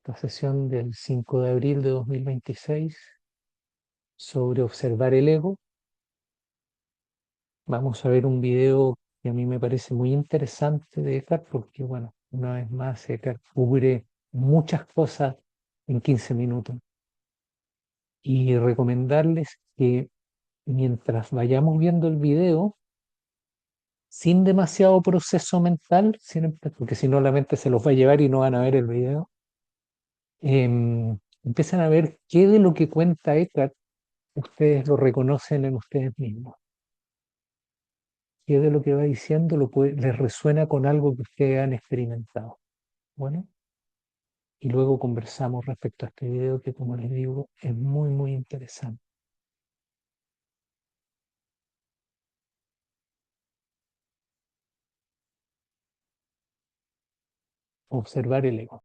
esta sesión del 5 de abril de 2026 sobre observar el ego. Vamos a ver un video que a mí me parece muy interesante de Eckhart porque, bueno, una vez más Eckhart cubre muchas cosas en 15 minutos. Y recomendarles que mientras vayamos viendo el video, sin demasiado proceso mental, porque si no la mente se los va a llevar y no van a ver el video, empiezan a ver qué de lo que cuenta Eckhart ustedes lo reconocen en ustedes mismos. ¿Qué de lo que va diciendo les resuena con algo que ustedes han experimentado? Bueno, y luego conversamos respecto a este video que, como les digo, es muy, muy interesante. Observar el ego.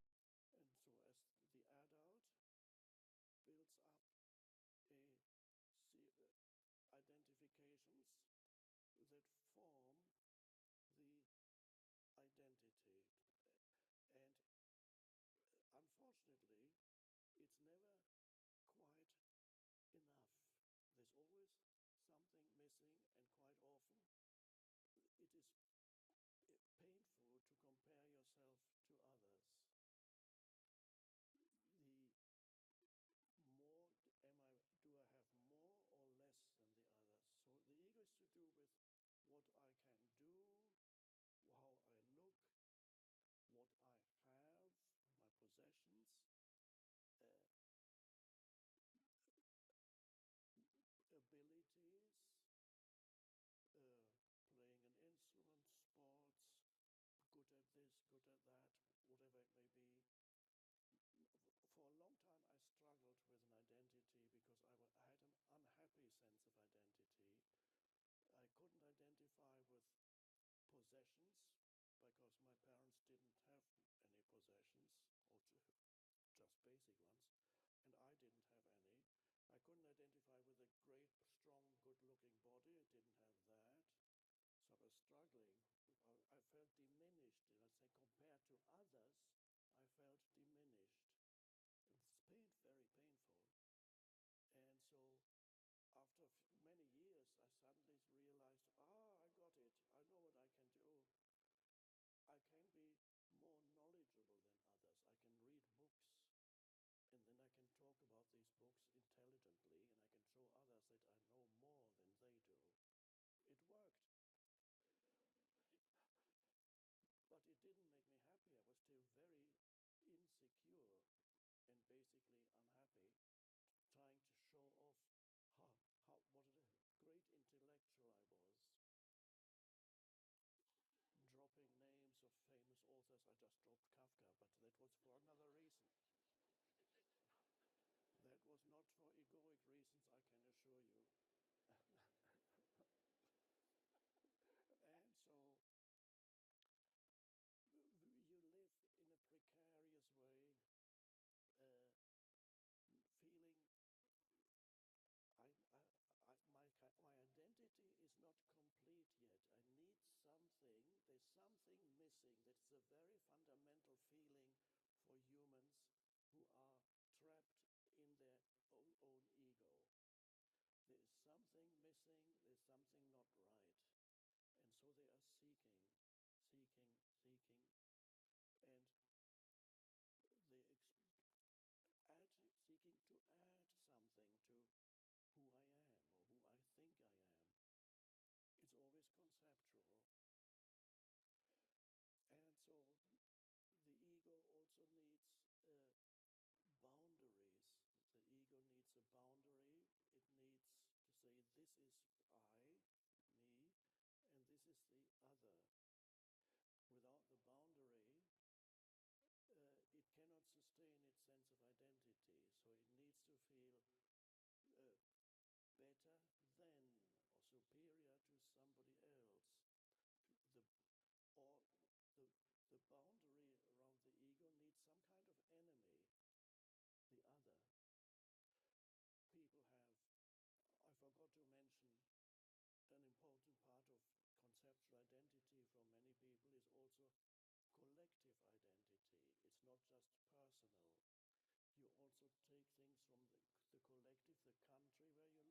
also take things from the collective, the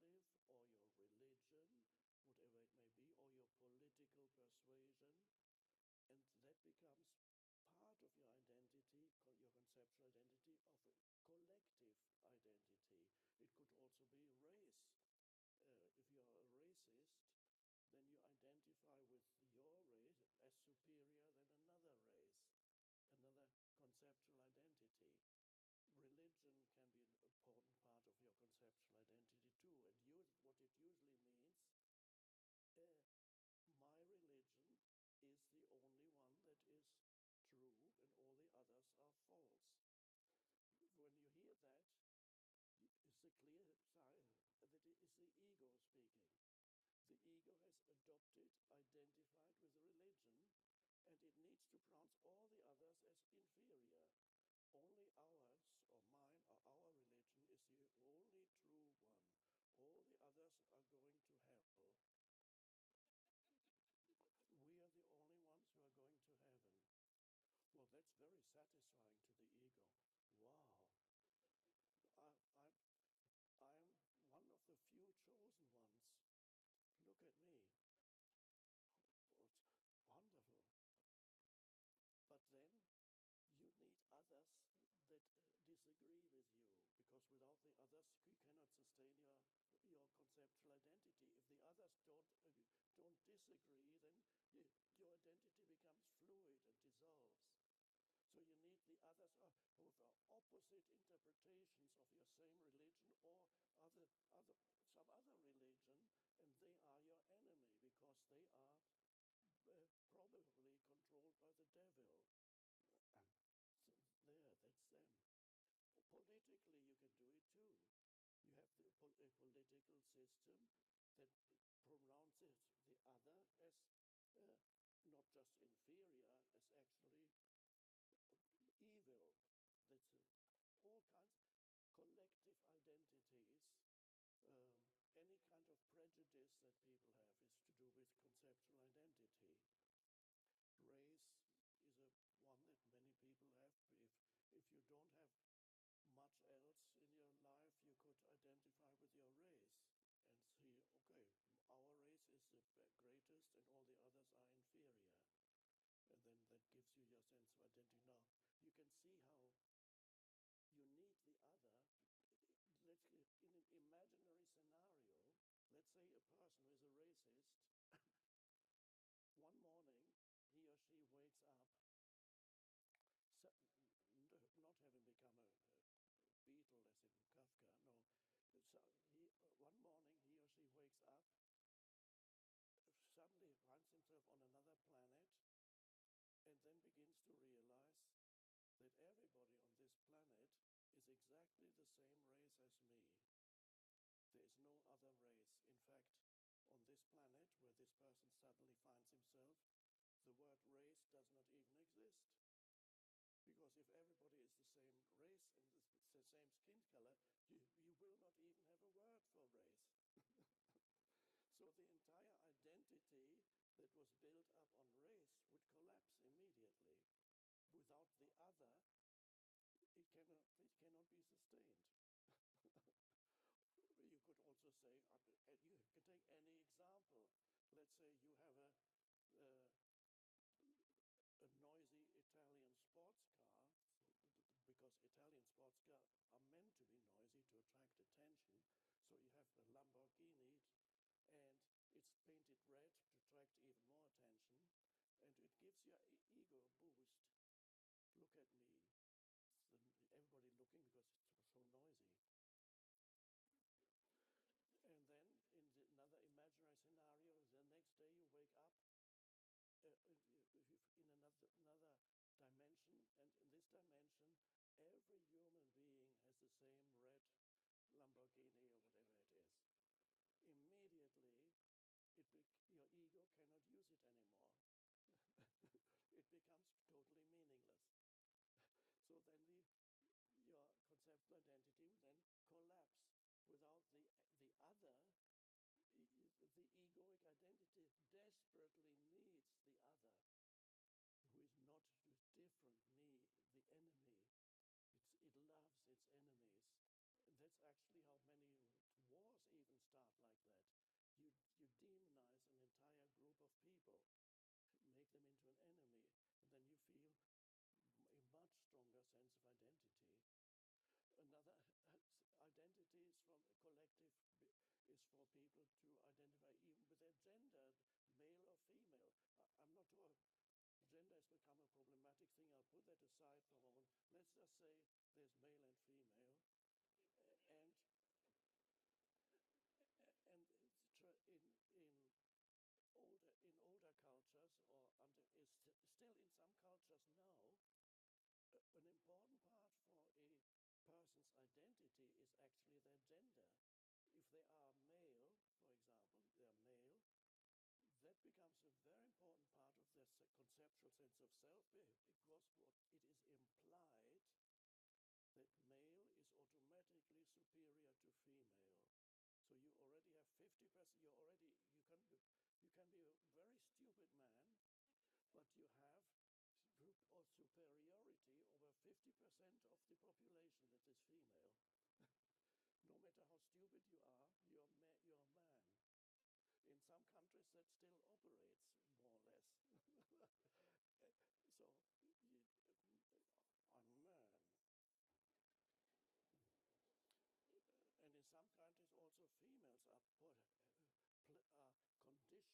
country where you live, or your religion, whatever it may be, or your political persuasion, and that becomes part of your identity, your conceptual identity, of a collective identity. It could also be race. If you're a racist, then you identify with your race as superior than another race, another conceptual identity. Religion can be an important part of your conceptual identity too, and what it usually means, uh, my religion is the only one that is true and all the others are false. When you hear that, it's a clear sign that it is the ego speaking. The ego has adopted, identified with religion, and it needs to pronounce all the others as inferior. Only ours, or mine, or our religion is the only true one. All the others are going to hell. We are the only ones who are going to heaven. Well, that's very satisfying to the ego. Wow, I, I'm one of the few chosen ones. Look at me. It's wonderful. But then you need others that disagree with you, because without the others you cannot sustain your conceptual identity. If the others don't disagree, then your identity becomes fluid and dissolves. So you need the others who are opposite interpretations of your same religion or some other religion, and they are your enemy because they are probably controlled by the devil. So that's them. Politically, you can do it too. You have a political system that pronounces the other as not just inferior, as actually evil. That's all kinds of collective identities. Any kind of prejudice that people have is to do with conceptual identity. Race is one that many people have. If you don't have much else in your life, you could identify with your race and see, okay, our race is the greatest and all the others are inferior. And then that gives you your sense of identity. Now, you can see how you need the other. In an imaginary scenario, let's say a person who is a racist, one morning he or she wakes up, not having become a Beatle as in Kafka, no. So one morning he or she wakes up, suddenly finds himself on another planet, and then begins to realize that everybody on this planet is exactly the same race as me. There is no other race. In fact, on this planet where this person suddenly finds himself, the word race does not even exist. Because if everybody is the same race and the same skin color, you will not even have a word for race. So the entire identity that was built up on race would collapse immediately. Without the other, it cannot be sustained. You could also say, you can take any example. Let's say you have a noisy Italian sports car, because Italian sports cars are meant to be noisy to attract attention. So you have a Lamborghini, and it's painted red to attract even more attention, and it gives your ego a boost. Look at me. Everybody looking because it's so noisy. And then in another imaginary scenario, the next day you wake up in another dimension, and in this dimension, every human being has the same red Lamborghini or whatever it is. Immediately, your ego cannot use it anymore. It becomes totally meaningless. So then your conceptual identity will then collapse. Without the other, the egoic identity desperately needs the other, who is not different, me, the enemy. It loves its enemies. actually how many wars even start like that. You demonize an entire group of people, make them into an enemy, and then you feel a much stronger sense of identity. Another identity is from a collective, is for people to identify even with their gender, male or female. I'm not sure gender has become a problematic thing. I'll put that aside for a moment. Let's just say there's male and female, and and in older cultures, or under is still in some cultures now, an important part for a person's identity is actually their gender. If they are male, for example, they're male, that becomes a very important part of their conceptual sense of self, because what it is implied that male is automatically superior to female. So you already have 50%. You can be a very stupid man, but you have superiority over 50% of the population that is female. No matter how stupid you are, you're a man. In some countries, that still operates more or less. So I'm a man. And in some countries, also females are conditioned to identify with and act out a particular way of behaving and speaking female. They don't know, it's totally conditioned, it's part of their identity. So I've been talking about the ego, the human ego. One could talk about for hours, but I won't go on and on. You're all familiar with the ego because at some point before you went through a spiritual awakening, you also had an ego. So it all comes back to conceptual identity. Is that who I am? Is that all there is to me?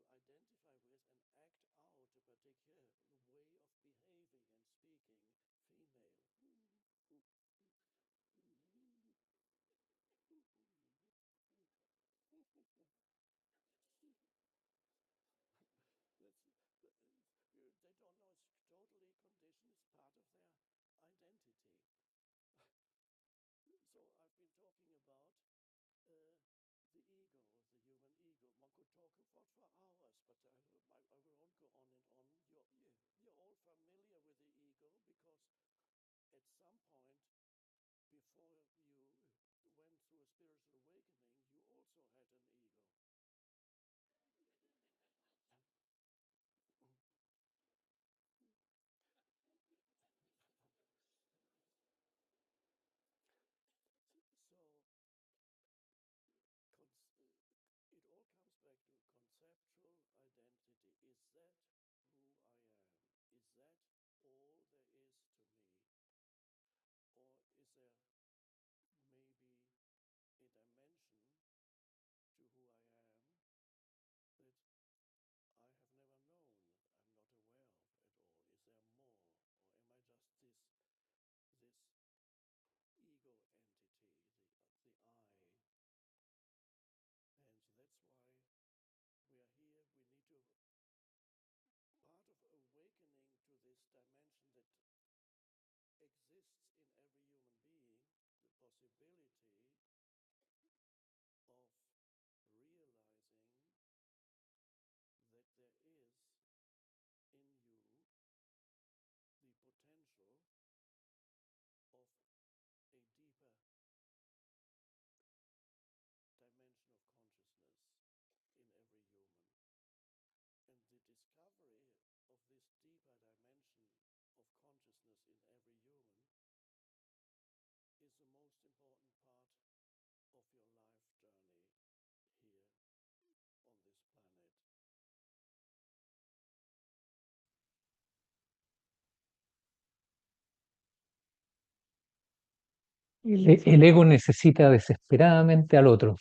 Or is there maybe a dimension to who I am that I have never known, I'm not aware of at all? Is there more? Or am I just this ego entity, the I? And that's why we are here. We need to, part of awakening to this dimension that exists in every human being, the possibility of realizing that there is in you the potential of a deeper dimension of consciousness in every human. And the discovery of this deeper dimension of consciousness in every human is the most important part of your life journey here on this planet. El ego necesita desesperadamente al otro.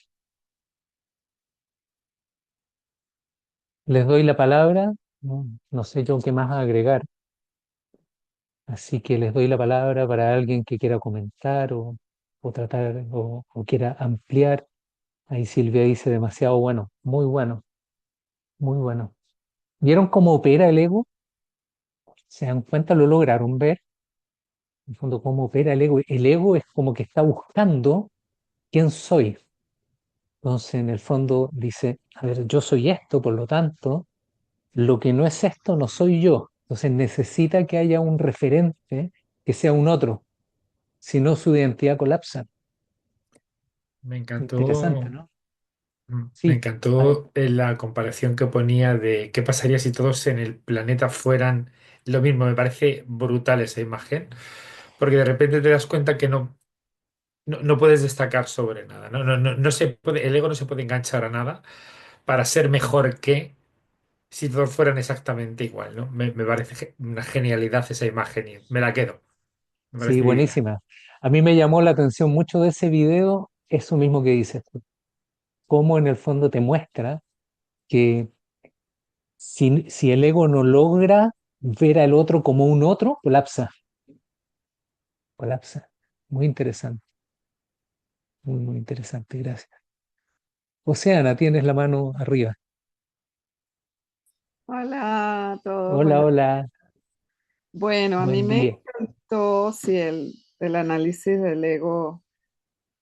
Les doy la palabra, no sé yo qué más agregar, así que les doy la palabra para alguien que quiera comentar o tratar o quiera ampliar. Ahí Silvia dice demasiado bueno, muy bueno, muy bueno. ¿Vieron cómo opera el ego? ¿Se dan cuenta? ¿Lo lograron ver? En el fondo, cómo opera el ego. El ego es como que está buscando quién soy. Entonces, en el fondo dice, a ver, yo soy esto, por lo tanto, lo que no es esto no soy yo. Entonces necesita que haya un referente que sea un otro, si no su identidad colapsa. Me Interesante, encantó, ¿no? me Sí, a ver, encantó la comparación que ponía de qué pasaría si todos en el planeta fueran lo mismo. Me parece brutal esa imagen, porque de repente te das cuenta que no, no puedes destacar sobre nada. No se puede, el ego no se puede enganchar a nada para ser mejor que si todos fueran exactamente igual, ¿no? Me parece una genialidad esa imagen y me la quedo. Me Sí, parece divina. buenísima. A mí me llamó la atención mucho de ese video, eso mismo que dices tú, cómo en el fondo te muestra que si el ego no logra ver al otro como un otro, colapsa, colapsa. Muy interesante, muy, muy interesante, gracias. Oceana, tienes la mano arriba. Hola a todos, Hola, hola. hola, Bueno, a mí buen me día. encantó, sí, el análisis del ego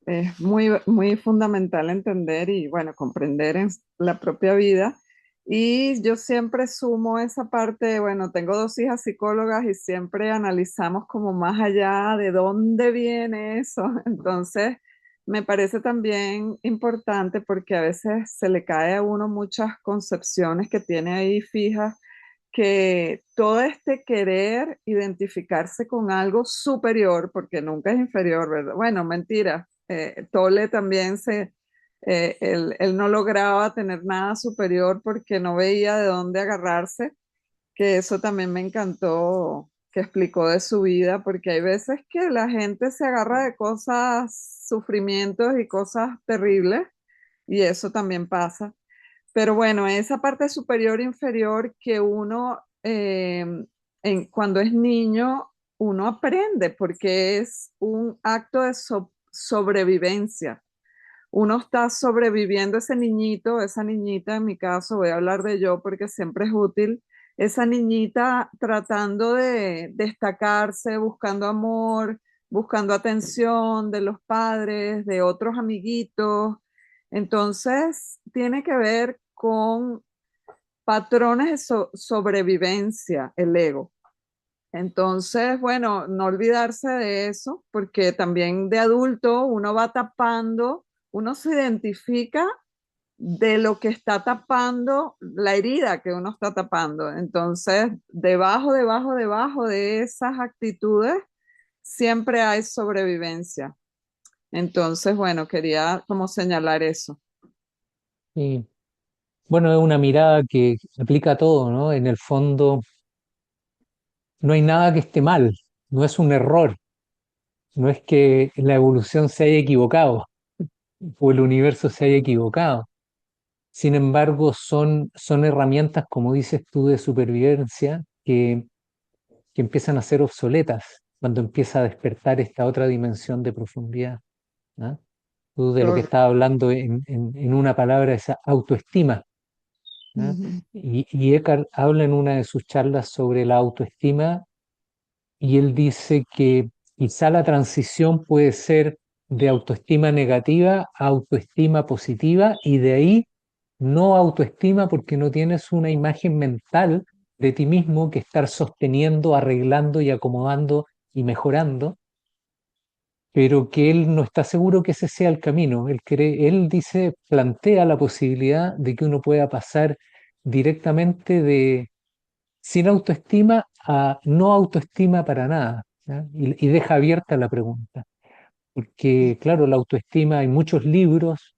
es muy, muy fundamental entender y, bueno, comprender en la propia vida. Y yo siempre sumo esa parte, bueno, tengo dos hijas psicólogas y siempre analizamos como más allá de dónde viene eso. Entonces, me parece también importante porque a veces se le cae a uno muchas concepciones que tiene ahí fijas, que todo este querer identificarse con algo superior, porque nunca es inferior, ¿verdad? Bueno, mentira. Tolle también él no lograba tener nada superior porque no veía de dónde agarrarse, que eso también me encantó que explicó de su vida, porque hay veces que la gente se agarra de cosas, sufrimientos y cosas terribles, y eso también pasa. Pero bueno, esa parte superior e inferior que uno, cuando es niño, uno aprende porque es un acto de sobrevivencia. Uno está sobreviviendo ese niñito, esa niñita, en mi caso, voy a hablar de yo porque siempre es útil, esa niñita tratando de destacarse, buscando amor, buscando atención de los padres, de otros amiguitos. Entonces, tiene que ver con patrones de sobrevivencia, el ego. Entonces, bueno, no olvidarse de eso, porque también de adulto uno va tapando, uno se identifica de lo que está tapando, la herida que uno está tapando. Entonces, debajo de esas actitudes, siempre hay sobrevivencia. Entonces, bueno, quería como señalar eso. Y bueno, es una mirada que aplica todo, ¿no? En el fondo, no hay nada que esté mal, no es un error, no es que la evolución se haya equivocado o el universo se haya equivocado. Sin embargo, son herramientas, como dices tú, de supervivencia que empiezan a ser obsoletas cuando empieza a despertar esta otra dimensión de profundidad, ¿no? Tú de lo que Correcto. estaba hablando en una palabra, esa autoestima, ¿no? Ujú. Y Eckhart habla en una de sus charlas sobre la autoestima y él dice que quizá la transición puede ser de autoestima negativa a autoestima positiva y de ahí no autoestima porque no tienes una imagen mental de ti mismo que estar sosteniendo, arreglando y acomodando y mejorando, pero que él no está seguro que ese sea el camino. Él dice, plantea la posibilidad de que uno pueda pasar directamente de sin autoestima a no autoestima para nada, ¿ya? Y deja abierta la pregunta, porque claro, la autoestima, hay muchos libros,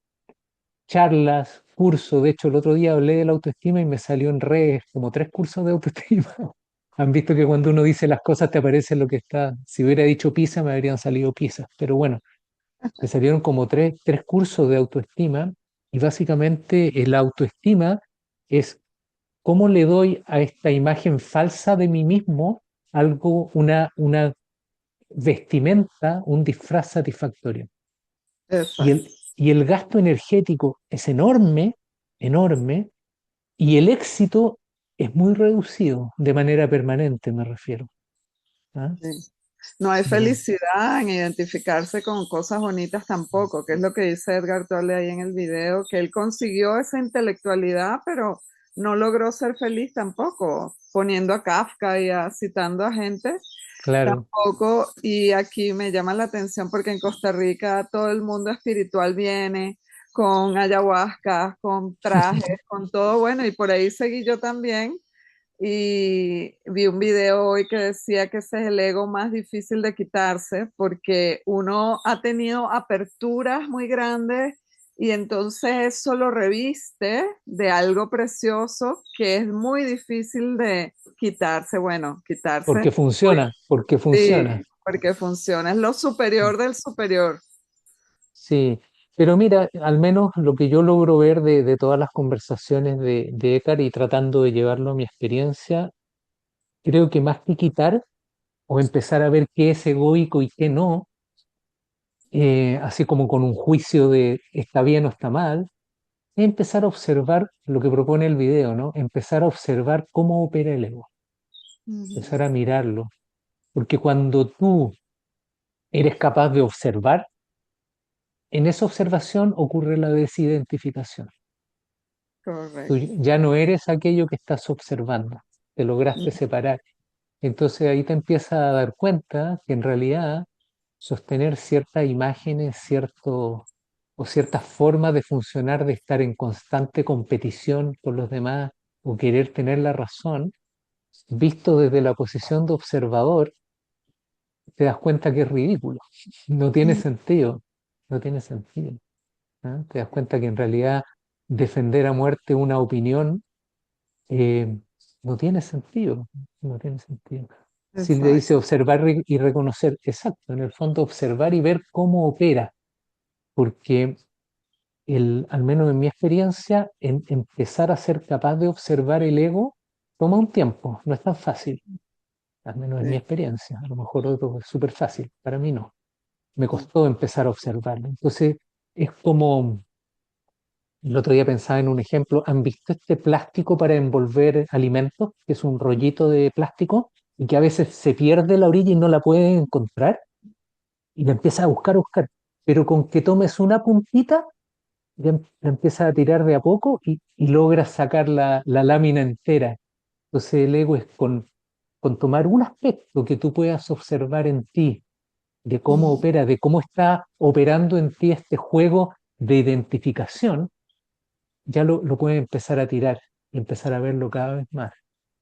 charlas, cursos. De hecho, el otro día hablé de la autoestima y me salió en redes como 3 cursos de autoestima. Han visto que cuando uno dice las cosas te aparece lo que está. Si hubiera dicho pizza, me habrían salido pizzas. Pero bueno, me salieron como tres cursos de autoestima y básicamente la autoestima es cómo le doy a esta imagen falsa de mí mismo algo, una vestimenta, un disfraz satisfactorio. Y Exacto. y el gasto energético es enorme, enorme, y el éxito es muy reducido de manera permanente, me refiero. ¿Ah? Sí. No hay Eh, felicidad en identificarse con cosas bonitas tampoco, que es lo que dice Edgar Tolle ahí en el video, que él consiguió esa intelectualidad, pero no logró ser feliz tampoco, poniendo a Kafka y citando a gente claro, tampoco. Y aquí me llama la atención porque en Costa Rica todo el mundo espiritual viene con ayahuasca, con trajes, con todo, bueno, y por ahí seguí yo también y vi un video hoy que decía que ese es el ego más difícil de quitarse porque uno ha tenido aperturas muy grandes y entonces eso lo reviste de algo precioso que es muy difícil de quitarse. Bueno, quitarse, porque sí, funciona. porque funciona, es lo superior del superior. Sí, pero mira, al menos lo que yo logro ver de todas las conversaciones de Eckhart y tratando de llevarlo a mi experiencia, creo que más que quitar o empezar a ver qué es egoico y qué no, así como con un juicio de está bien o está mal, es empezar a observar lo que propone el video, ¿no? Empezar a observar cómo opera el ego, Ujú. empezar a mirarlo, porque cuando tú eres capaz de observar, en esa observación ocurre la desidentificación. Tú Correcto. ya no eres aquello que estás observando, te lograste separar. Entonces ahí te empiezas a dar cuenta que en realidad sostener ciertas imágenes, o ciertas formas de funcionar, de estar en constante competición con los demás o querer tener la razón, visto desde la posición de observador, te das cuenta que es ridículo. No tiene Mm. sentido, no tiene sentido. ¿Ah? Te das cuenta que en realidad defender a muerte una opinión eh, no tiene sentido, no tiene sentido. Silvia dice Exacto. observar y reconocer, exacto, en el fondo observar y ver cómo opera, porque al menos en mi experiencia, empezar a ser capaz de observar el ego toma un tiempo, no es tan fácil, al menos en mi Sí. experiencia, a lo mejor otro es súper fácil, para mí no, me Mm. costó empezar a observarlo. Entonces, es como, el otro día pensaba en un ejemplo, ¿han visto este plástico para envolver alimentos, que es un rollito de plástico y que a veces se pierde la orilla y no la pueden encontrar? Y la empiezas a buscar, pero con que tomes una puntita, la empiezas a tirar de a poco y logras sacar la lámina entera. Entonces el ego es con tomar un aspecto que tú puedas observar en ti, de cómo Mm. opera, de cómo está operando en ti este juego de identificación, ya lo puedes empezar a tirar y empezar a verlo cada vez más.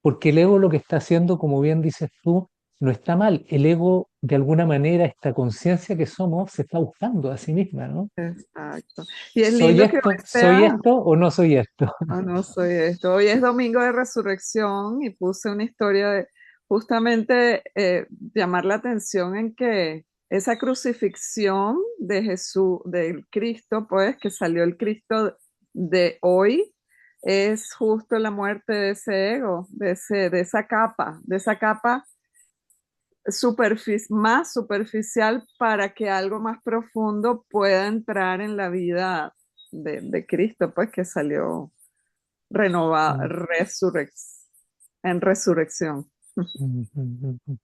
Porque el ego lo que está haciendo, como bien dices tú, no está mal. El ego, de alguna manera, esta conciencia que somos, se está buscando a sí misma, ¿no? Exacto. Y es lindo que hoy Soy sea, esto o no soy esto? oh, no soy esto, hoy es domingo de resurrección y puse una historia de justamente llamar la atención en que esa crucifixión de Jesús, del Cristo, pues que salió el Cristo de hoy, es justo la muerte de ese ego, de esa capa más superficial para que algo más profundo pueda entrar en la vida de Cristo, pues que salió renovada, Mm, en resurrección. mm, mm, mm.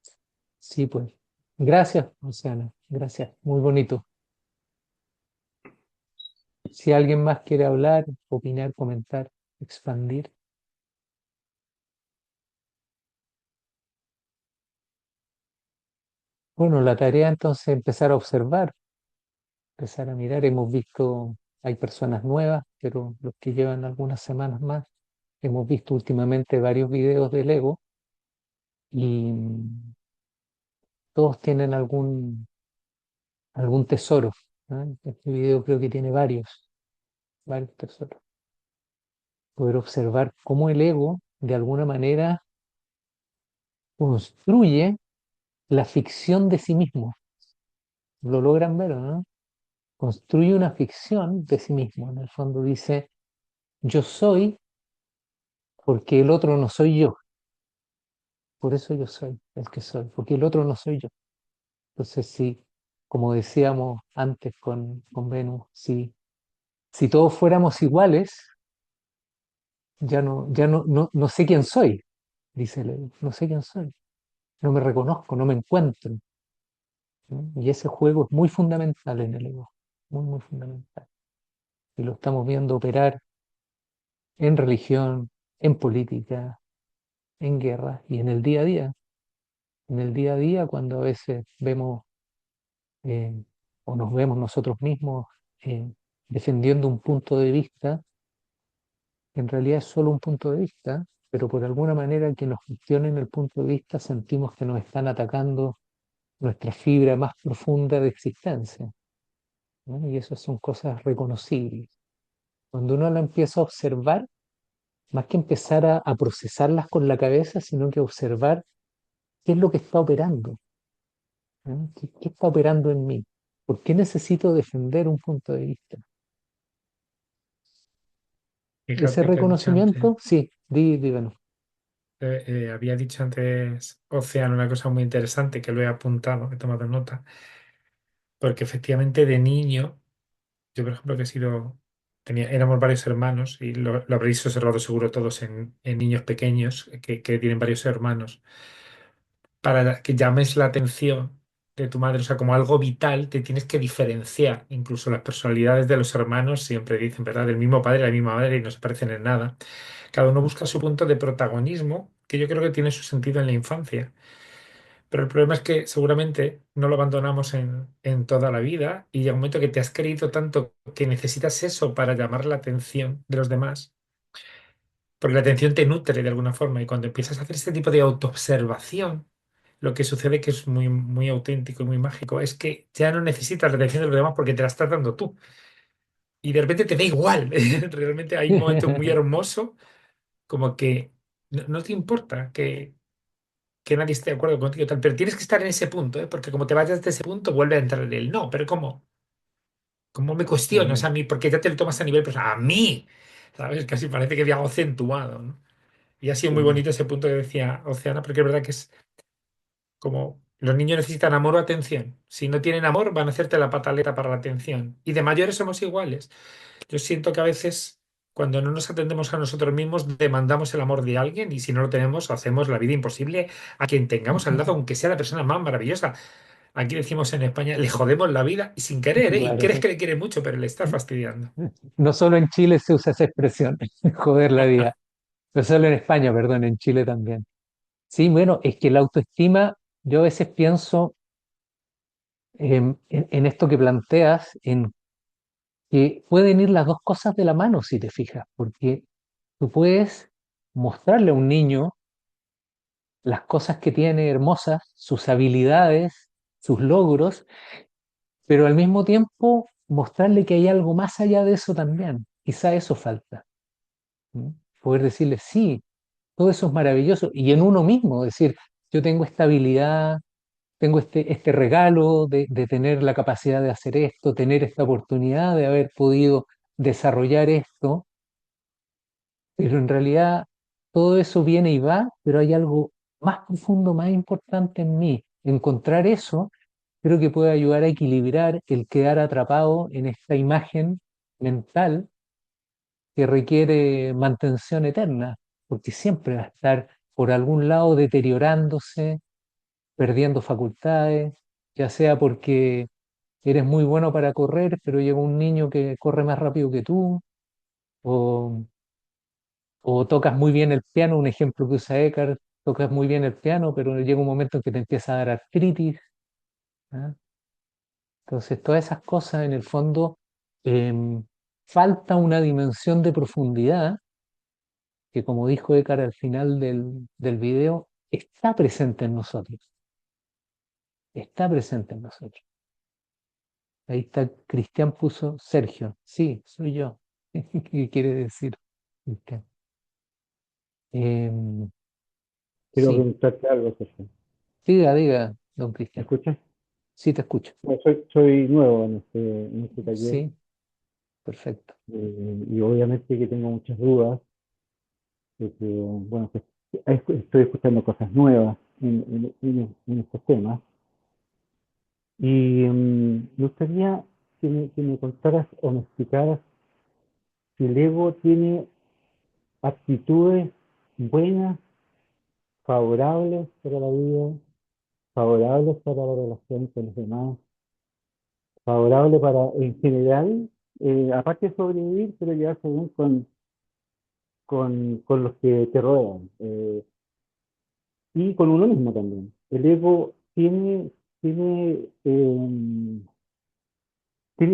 Sí, pues. Gracias, Luciana. Gracias. Muy bonito. Si alguien más quiere hablar, opinar, comentar, expandir. Bueno, la tarea entonces es empezar a observar, empezar a mirar. Hemos visto, hay personas nuevas, pero los que llevan algunas semanas más, hemos visto últimamente varios videos del ego y todos tienen algún tesoro. ¿Ah? Este video creo que tiene varios tesoros. Poder observar cómo el ego, de alguna manera, construye la ficción de sí mismo. ¿Lo logran ver o no? Construye una ficción de sí mismo. En el fondo dice, yo soy porque el otro no soy yo. Por eso yo soy el que soy, porque el otro no soy yo. Entonces, sí, como decíamos antes con Venus, si todos fuéramos iguales, ya no sé quién soy, dice el ego. No sé quién soy. No me reconozco, no me encuentro. ¿No? Y ese juego es muy fundamental en el ego, muy, muy fundamental. Y lo estamos viendo operar en religión, en política, en guerra y en el día a día. En el día a día, cuando a veces vemos eh, o nos vemos nosotros mismos eh, defendiendo un punto de vista, que en realidad es solo un punto de vista, pero por alguna manera que nos cuestionen el punto de vista sentimos que nos están atacando nuestra fibra más profunda de existencia, ¿no? Y esas son cosas reconocibles. Cuando uno la empieza a observar, más que empezar a procesarlas con la cabeza, sino que observar qué es lo que está operando, ¿no? ¿Qué está operando en mí? ¿Por qué necesito defender un punto de vista? Ese Fíjate que has dicho antes, reconocimiento, sí, bueno, había dicho antes, Océano, una cosa muy interesante que lo he apuntado, he tomado nota, porque efectivamente de niño, yo por ejemplo que he sido, éramos varios hermanos y lo habréis observado seguro todos en niños pequeños que tienen varios hermanos. Para que llames la atención de tu madre, o sea, como algo vital, te tienes que diferenciar. Incluso las personalidades de los hermanos siempre dicen, ¿verdad? Del mismo padre, la misma madre y no se parecen en nada. Cada uno busca su punto de protagonismo, que yo creo que tiene su sentido en la infancia. Pero el problema es que seguramente no lo abandonamos en toda la vida y llega un momento que te has creído tanto que necesitas eso para llamar la atención de los demás, porque la atención te nutre de alguna forma y cuando empiezas a hacer este tipo de autoobservación, lo que sucede que es muy, muy auténtico y muy mágico es que ya no necesitas la atención de los demás porque te la estás dando tú y de repente te da igual. Realmente hay un momento muy hermoso como que no te importa que nadie esté de acuerdo contigo, tal, pero tienes que estar en ese punto, ¿eh? Porque como te vayas de ese punto, vuelve a entrar el no, pero ¿cómo me cuestionas ujú, a mí? Porque ya te lo tomas a nivel personal, a mí, ¿sabes? Casi parece que de algo acentuado, ¿no? Y ha sido muy ujú. bonito ese punto que decía Oceana, porque es verdad que es como los niños necesitan amor o atención. Si no tienen amor, van a hacerte la pataleta para la atención. Y de mayores somos iguales. Yo siento que a veces, cuando no nos atendemos a nosotros mismos, demandamos el amor de alguien y si no lo tenemos, hacemos la vida imposible a quien tengamos al lado, aunque sea la persona más maravillosa. Aquí decimos en España, le jodemos la vida y sin querer, ¿eh? Y Claro, crees que le quiere mucho, pero le estás fastidiando. no solo en Chile se usa esa expresión, joder la vida, no solo en España, perdón, en Chile también. Sí, bueno, es que la autoestima, yo a veces pienso en esto que planteas, en que pueden ir las dos cosas de la mano si te fijas, porque tú puedes mostrarle a un niño las cosas que tiene hermosas, sus habilidades, sus logros, pero al mismo tiempo mostrarle que hay algo más allá de eso también. Quizá eso falta. ¿No? Poder decirle, sí, todo eso es maravilloso. Y en uno mismo, decir, yo tengo esta habilidad, tengo este regalo de tener la capacidad de hacer esto, tener esta oportunidad de haber podido desarrollar esto, pero en realidad todo eso viene y va, pero hay algo más profundo, más importante en mí. Encontrar eso creo que puede ayudar a equilibrar el quedar atrapado en esta imagen mental que requiere mantención eterna, porque siempre va a estar por algún lado deteriorándose, perdiendo facultades, ya sea porque eres muy bueno para correr, pero llega un niño que corre más rápido que tú, o, o tocas muy bien el piano, un ejemplo que usa Eckhart, tocas muy bien el piano, pero llega un momento en que te empieza a dar artritis. ¿Ah? Entonces, todas esas cosas en el fondo em, falta una dimensión de profundidad que, como dijo Eckhart al final del video, está presente en nosotros, está presente en nosotros. Ahí está, Cristian puso Sergio, sí, soy yo. ¿Qué quiere decir, Cristian? Em, Quiero sí, preguntarte algo, Sergio. diga, don ¿Me Cristian, escuchas? sí te escucho, Bueno, soy nuevo en este taller sí, perfecto. y obviamente que tengo muchas dudas, porque, bueno, pues, estoy escuchando cosas nuevas en estos temas y me gustaría que me contaras o me explicaras si el ego tiene actitudes buenas, favorables para la vida, favorables para la relación con los demás, favorable para, en general, aparte de sobrevivir, pero llevarse bien con los que te rodean y con uno mismo también. El ego tiene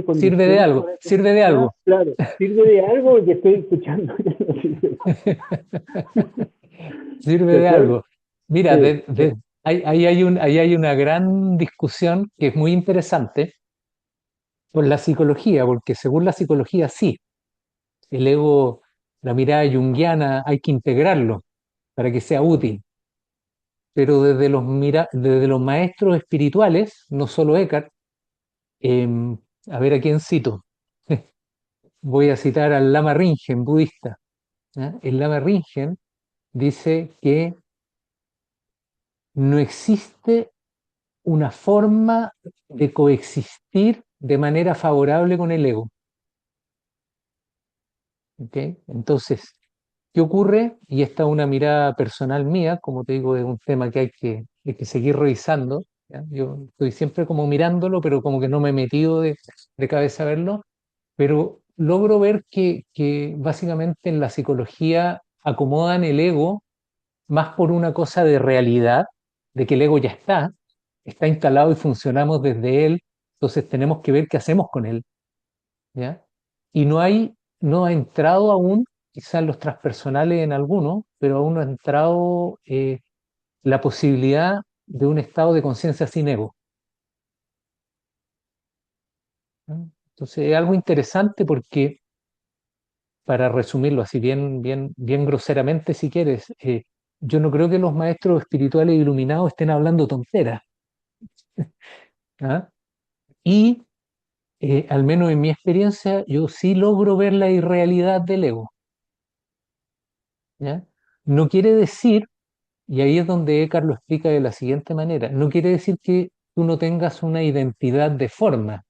condiciones para que, Sirve de ah, algo. claro, sirve de algo que estoy escuchando. sirve de ¿Cachai? algo. Mira, Sí, ahí hay una gran discusión que es muy interesante con la psicología, porque según la psicología sí, el ego, la mirada junguiana hay que integrarlo para que sea útil, pero desde los maestros espirituales, no solo Eckhart, em, a ver a quién cito, voy a citar al Lama Ringen, budista. ¿Ya? El Lama Ringen dice que no existe una forma de coexistir de manera favorable con el ego. ¿Ok? Entonces, ¿qué ocurre? Y esta es una mirada personal mía, como te digo, es un tema que hay que seguir revisando. ¿Ya? Yo estoy siempre como mirándolo, pero como que no me he metido de cabeza a verlo, pero logro ver que básicamente en la psicología acomodan el ego más por una cosa de realidad, de que el ego ya está instalado y funcionamos desde él, entonces tenemos que ver qué hacemos con él, ¿ya? Y no ha entrado aún, quizás los transpersonales en algunos, pero aún no ha entrado la posibilidad de un estado de conciencia sin ego. ¿No? Entonces es algo interesante porque, para resumirlo así bien groseramente, si quieres, yo no creo que los maestros espirituales iluminados estén hablando tonteras. ¿Ah? Y al menos en mi experiencia, yo sí logro ver la irrealidad del ego. ¿Ya? No quiere decir, y ahí es donde Eckhart lo explica de la siguiente manera, no quiere decir que tú no tengas una identidad de forma.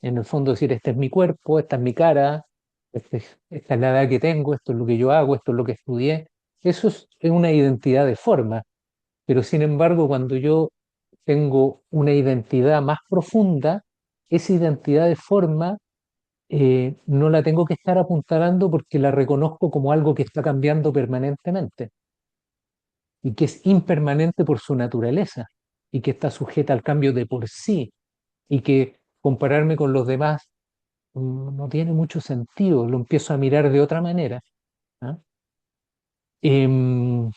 En el fondo decir, este es mi cuerpo, esta es mi cara, esta es la edad que tengo, esto es lo que yo hago, esto es lo que estudié. Eso es una identidad de forma. Pero sin embargo, cuando yo tengo una identidad más profunda, esa identidad de forma no la tengo que estar apuntalando porque la reconozco como algo que está cambiando permanentemente y que es impermanente por su naturaleza y que está sujeta al cambio de por sí y que compararme con los demás no tiene mucho sentido, lo empiezo a mirar de otra manera. ¿Ah? Em,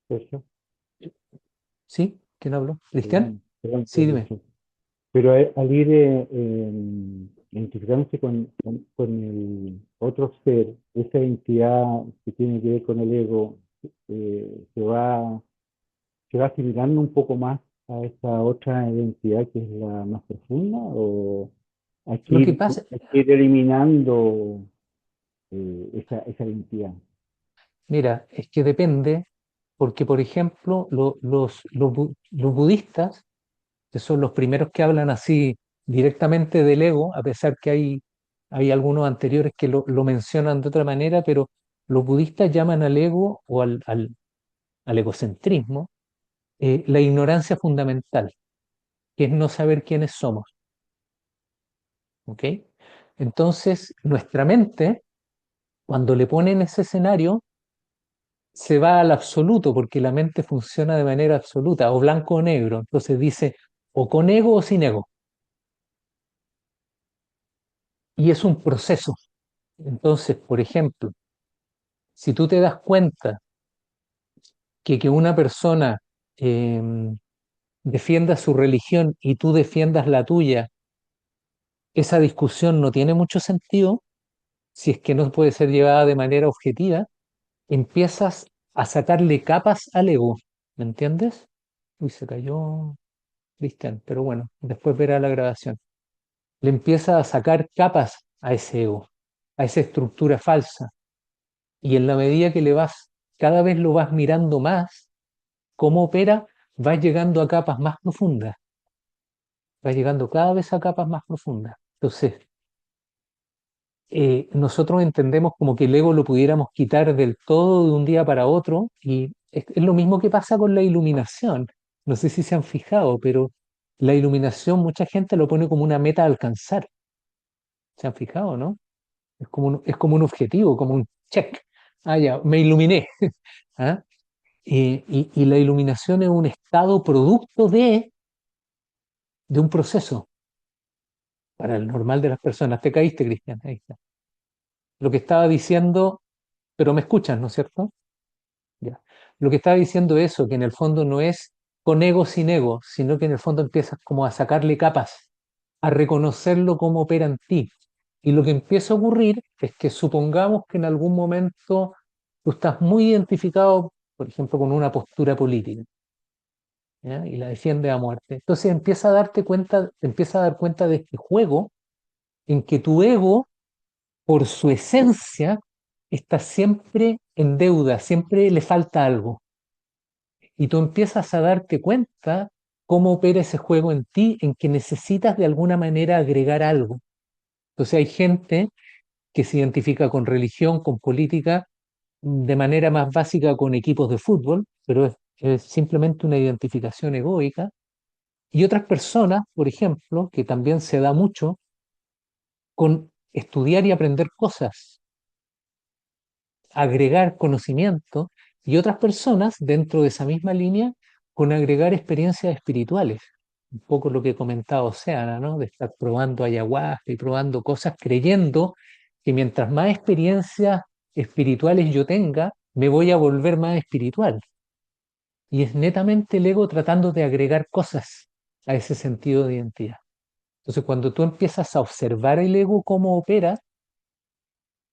Sergio. ¿Sí? ¿Quién habló? ¿Cristian? Perdón, Sí, dime. pero al ir identificándose con el otro ser, esa entidad que tiene que ver con el ego, se va asimilando un poco más a esa otra identidad que es la más profunda, o Lo que pasa, hay que ir eliminando esa identidad. mira, es que depende, porque por ejemplo, los budistas, que son los primeros que hablan así directamente del ego, a pesar que hay algunos anteriores que lo mencionan de otra manera, pero los budistas llaman al ego o al egocentrismo la ignorancia fundamental, que es no saber quiénes somos. ¿Ok? Entonces, nuestra mente, cuando le ponen ese escenario, se va al absoluto, porque la mente funciona de manera absoluta, o blanco o negro. Entonces dice, o con ego o sin ego. Y es un proceso. Entonces, por ejemplo, si tú te das cuenta que una persona eh, defienda su religión y tú defiendas la tuya, esa discusión no tiene mucho sentido si es que no puede ser llevada de manera objetiva, empiezas a sacarle capas al ego, ¿me entiendes? Uy, se cayó Cristian, pero bueno, después verá la grabación. Le empiezas a sacar capas a ese ego, a esa estructura falsa, y en la medida que cada vez lo vas mirando más, cómo opera, vas llegando a capas más profundas, vas llegando cada vez a capas más profundas. Entonces, nosotros entendemos como que el ego lo pudiéramos quitar del todo de un día para otro, y es lo mismo que pasa con la iluminación. No sé si se han fijado, pero la iluminación mucha gente lo pone como una meta a alcanzar. ¿Se han fijado, no? Es como un objetivo, como un check. Ah, ya, me iluminé. ¿Ah? Y la iluminación es un estado producto de un proceso para el normal de las personas. Te caíste, Cristian. Ahí está. Lo que estaba diciendo pero me escuchas, ¿no es cierto? Ya. Lo que estaba diciendo eso, que en el fondo no es con ego sin ego, sino que en el fondo empiezas como a sacarle capas, a reconocerlo como opera en ti. Y lo que empieza a ocurrir es que supongamos que en algún momento tú estás muy identificado, por ejemplo, con una postura política, ¿ya? Y la defiendes a muerte. Entonces empieza a darte cuenta, te empieza a dar cuenta de este juego en que tu ego, por su esencia, está siempre en deuda, siempre le falta algo. Y tú empiezas a darte cuenta cómo opera ese juego en ti, en que necesitas de alguna manera agregar algo. Entonces hay gente que se identifica con religión, con política, de manera más básica con equipos de fútbol, pero es simplemente una identificación egoica. Y otras personas, por ejemplo, que también se da mucho con estudiar y aprender cosas, agregar conocimiento, y otras personas dentro de esa misma línea con agregar experiencias espirituales. Un poco lo que comentaba Oceana, ¿no? De estar probando ayahuasca y probando cosas, creyendo que mientras más experiencias espirituales yo tenga, me voy a volver más espiritual. Y es netamente el ego tratando de agregar cosas a ese sentido de identidad. Entonces, cuando tú empiezas a observar el ego cómo opera,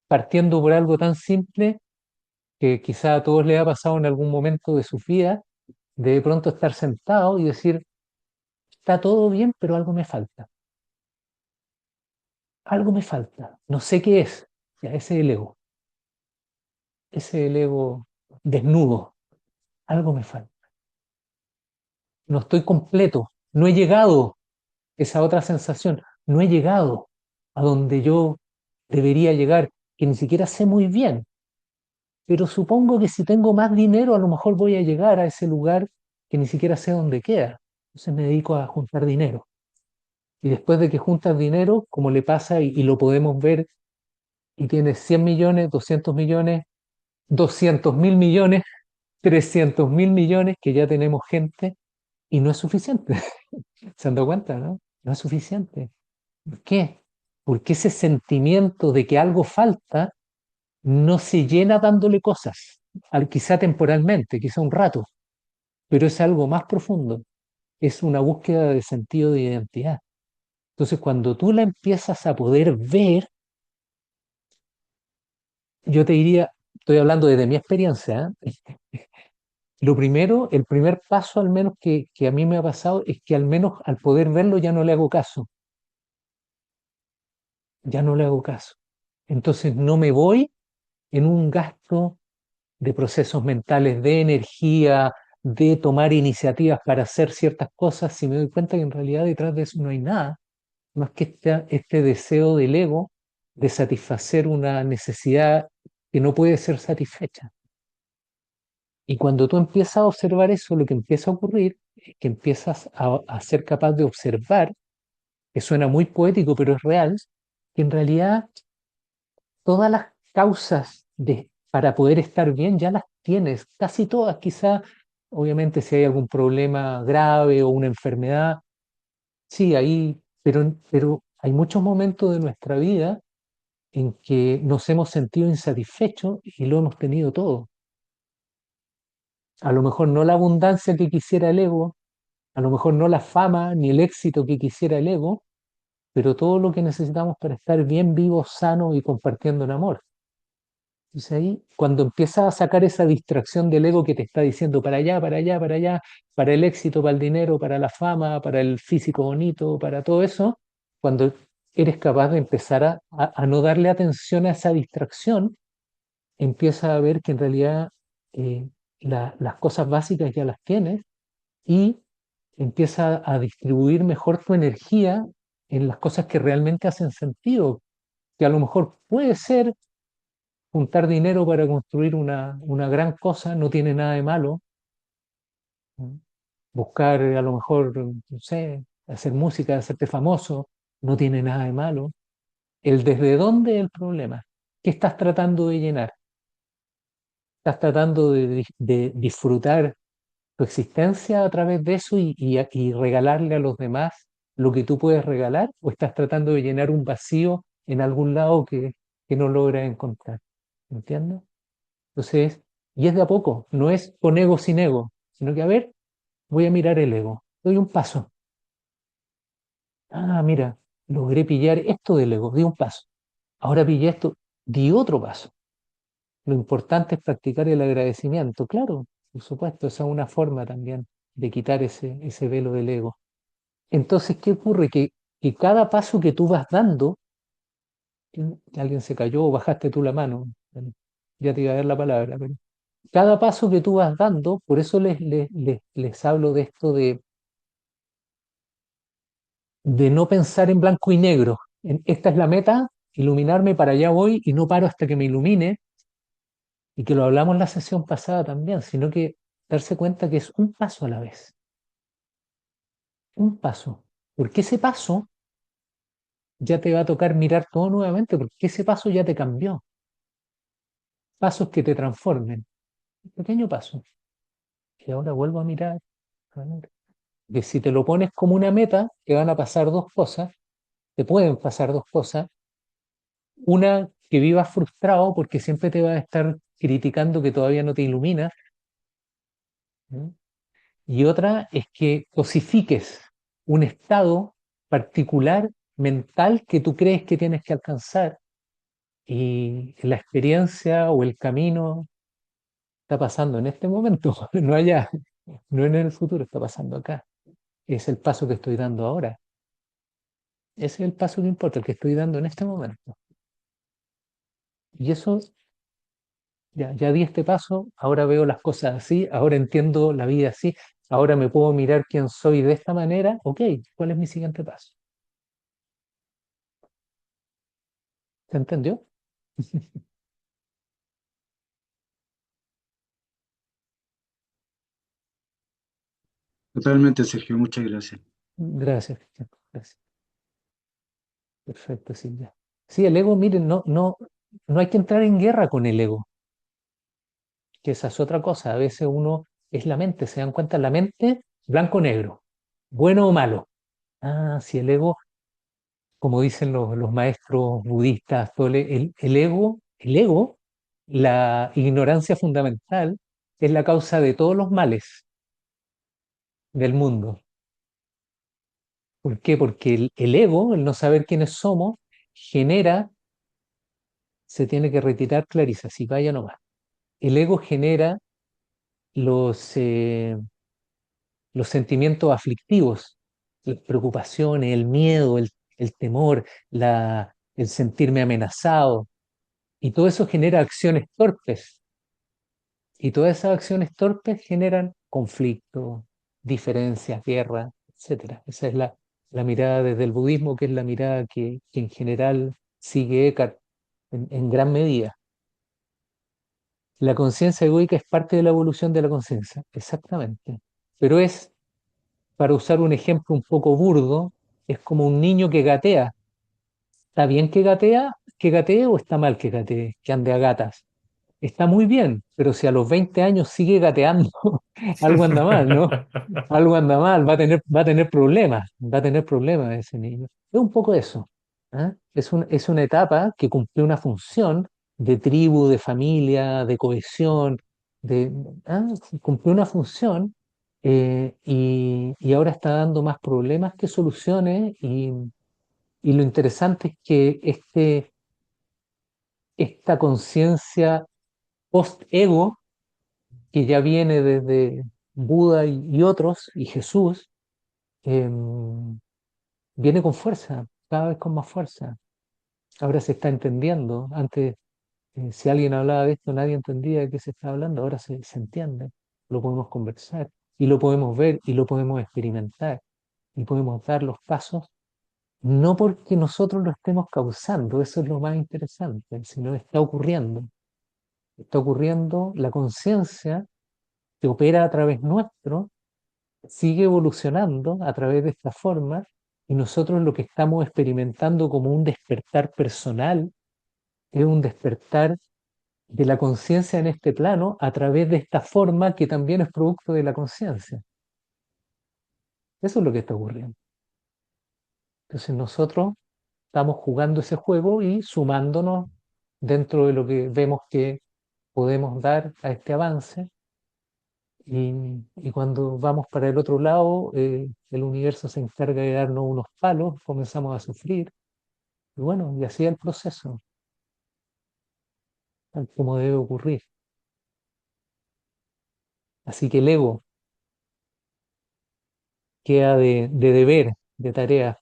partiendo por algo tan simple que quizá a todos les ha pasado en algún momento de su vida, de pronto estar sentado y decir, está todo bien, pero algo me falta. Algo me falta. No sé qué es. Ya, ese es el ego. Ese es el ego desnudo. Algo me falta. No estoy completo. No he llegado. Esa otra sensación. No he llegado a donde yo debería llegar, que ni siquiera sé muy bien. Pero supongo que si tengo más dinero, a lo mejor voy a llegar a ese lugar que ni siquiera sé dónde queda. Entonces me dedico a juntar dinero. Y después de que juntas dinero, como le pasa, y lo podemos ver, y tienes 100 millones, 200 millones, 200.000 millones, 300.000 millones, que ya tenemos gente, y no es suficiente. ¿Se han dado cuenta, no? No es suficiente. ¿Por qué? Porque ese sentimiento de que algo falta no se llena dándole cosas, quizá temporalmente, quizá un rato, pero es algo más profundo, es una búsqueda de sentido de identidad. Entonces, cuando tú la empiezas a poder ver, yo te diría, estoy hablando desde mi experiencia, ¿eh? Lo primero, el primer paso al menos que a mí me ha pasado es que al menos al poder verlo ya no le hago caso, ya no le hago caso. Entonces no me voy en un gasto de procesos mentales, de energía, de tomar iniciativas para hacer ciertas cosas, si me doy cuenta que en realidad detrás de eso no hay nada, más que este deseo del ego de satisfacer una necesidad que no puede ser satisfecha. Y cuando tú empiezas a observar eso, lo que empieza a ocurrir es que empiezas a ser capaz de observar, que suena muy poético, pero es real, que en realidad todas las causas para poder estar bien ya las tienes, casi todas, quizá, obviamente si hay algún problema grave o una enfermedad, sí, ahí, pero hay muchos momentos de nuestra vida en que nos hemos sentido insatisfechos y lo hemos tenido todo. A lo mejor no la abundancia que quisiera el ego, a lo mejor no la fama ni el éxito que quisiera el ego, pero todo lo que necesitamos para estar bien vivos, sanos y compartiendo el amor. Entonces ahí, cuando empiezas a sacar esa distracción del ego que te está diciendo para allá, para allá, para allá, para el éxito, para el dinero, para la fama, para el físico bonito, para todo eso, cuando eres capaz de empezar a no darle atención a esa distracción, empiezas a ver que en realidad eh, las cosas básicas ya las tienes y empieza a distribuir mejor tu energía en las cosas que realmente hacen sentido, que a lo mejor puede ser juntar dinero para construir una gran cosa, no tiene nada de malo, ¿no? Buscar a lo mejor, no sé, hacer música, hacerte famoso, no tiene nada de malo. El desde dónde es el problema. ¿Qué estás tratando de llenar? ¿Estás tratando de disfrutar tu existencia a través de eso y regalarle a los demás lo que tú puedes regalar? ¿O estás tratando de llenar un vacío en algún lado que no logras encontrar? ¿Entiendes? Entonces, y es de a poco, no es con ego sin ego, sino que, a ver, voy a mirar el ego, doy un paso. Ah, mira, logré pillar esto del ego, di un paso. Ahora pillé esto, di otro paso. Lo importante es practicar el agradecimiento, claro, por supuesto, esa es una forma también de quitar ese velo del ego. Entonces, ¿qué ocurre? Que cada paso que tú vas dando, que alguien se cayó o bajaste tú la mano, bueno, ya te iba a dar la palabra, pero cada paso que tú vas dando, por eso les hablo de esto de no pensar en blanco y negro. Esta es la meta, iluminarme, para allá voy y no paro hasta que me ilumine, y que lo hablamos en la sesión pasada también, sino que darse cuenta que es un paso a la vez, un paso. Porque ese paso ya te va a tocar mirar todo nuevamente, porque ese paso ya te cambió. Pasos que te transformen. Un pequeño paso. Y ahora vuelvo a mirar. Que si te lo pones como una meta, te van a pasar dos cosas, te pueden pasar dos cosas. Una, que vivas frustrado porque siempre te va a estar criticando que todavía no te ilumina. ¿Mm? Y otra es que cosifiques un estado particular mental que tú crees que tienes que alcanzar, y la experiencia o el camino está pasando en este momento, no allá, no en el futuro, está pasando acá. Es el paso que estoy dando ahora. Ese es el paso que importa, el que estoy dando en este momento. Y eso, ya di este paso, ahora veo las cosas así, ahora entiendo la vida así, ahora me puedo mirar quién soy de esta manera. Ok, ¿cuál es mi siguiente paso? ¿Se entendió? Totalmente, Sergio, muchas gracias. Gracias, Cristian, gracias. Perfecto, Silvia. Sí, el ego, miren, no hay que entrar en guerra con el ego, que esa es otra cosa. A veces uno es la mente, se dan cuenta, la mente, blanco o negro, bueno o malo. Ah, si el ego, como dicen los maestros budistas, todo el ego, la ignorancia fundamental, es la causa de todos los males del mundo. ¿Por qué? Porque el ego, el no saber quiénes somos, genera, se tiene que retirar Clarisa, si vaya nomás. El ego genera los, eh, los sentimientos aflictivos, las preocupaciones, el miedo, el temor, el sentirme amenazado. Y todo eso genera acciones torpes. Y todas esas acciones torpes generan conflicto, diferencias, guerra, etcétera. Esa es la mirada desde el budismo, que es la mirada que en general sigue Eckhart en gran medida. La conciencia egoica es parte de la evolución de la conciencia, exactamente. Pero es, para usar un ejemplo un poco burdo, es como un niño que gatea. ¿Está bien que gatee o está mal que gatee, que ande a gatas? Está muy bien, pero si a los 20 años sigue gateando, algo anda mal, ¿no? Algo anda mal, va a tener problemas ese niño. Es un poco eso. ¿Ah? Es una etapa que cumplió una función de tribu, de familia, de cohesión, de, ¿ah? Cumplió una función, y ahora está dando más problemas que soluciones, y lo interesante es que esta conciencia post-ego, que ya viene desde Buda y otros, y Jesús, viene con fuerza, cada vez con más fuerza. Ahora se está entendiendo. Antes, si alguien hablaba de esto, nadie entendía de qué se está hablando. Ahora se entiende. Lo podemos conversar y lo podemos ver y lo podemos experimentar y podemos dar los pasos, no porque nosotros lo estemos causando, eso es lo más interesante, sino está ocurriendo. Está ocurriendo, la conciencia que opera a través nuestro sigue evolucionando a través de esta forma, y nosotros lo que estamos experimentando como un despertar personal es un despertar de la conciencia en este plano a través de esta forma que también es producto de la conciencia. Eso es lo que está ocurriendo. Entonces nosotros estamos jugando ese juego y sumándonos dentro de lo que vemos que podemos dar a este avance y cuando vamos para el otro lado, el universo se encarga de darnos unos palos, comenzamos a sufrir y bueno, y así es el proceso, tal como debe ocurrir. Así que el ego queda de deber, de tarea.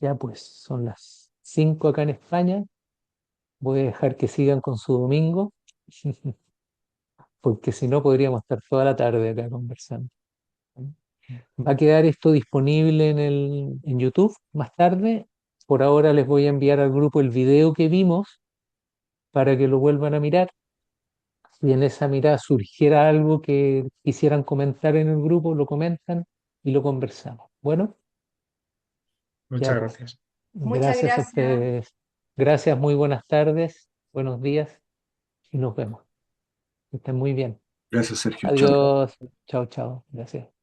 Ya pues son las 5 acá en España. Voy a dejar que sigan con su domingo, porque si no podríamos estar toda la tarde acá conversando. Va a quedar esto disponible en YouTube más tarde. Por ahora les voy a enviar al grupo el video que vimos para que lo vuelvan a mirar. Si en esa mirada surgiera algo que quisieran comentar en el grupo, lo comentan y lo conversamos. Bueno, ya Muchas pues, gracias. Muchas gracias a gracias. ustedes. Gracias, muy buenas tardes, buenos días y nos vemos. Que estén muy bien. Gracias, Sergio. Chao. Adiós. Chao, chao. Gracias.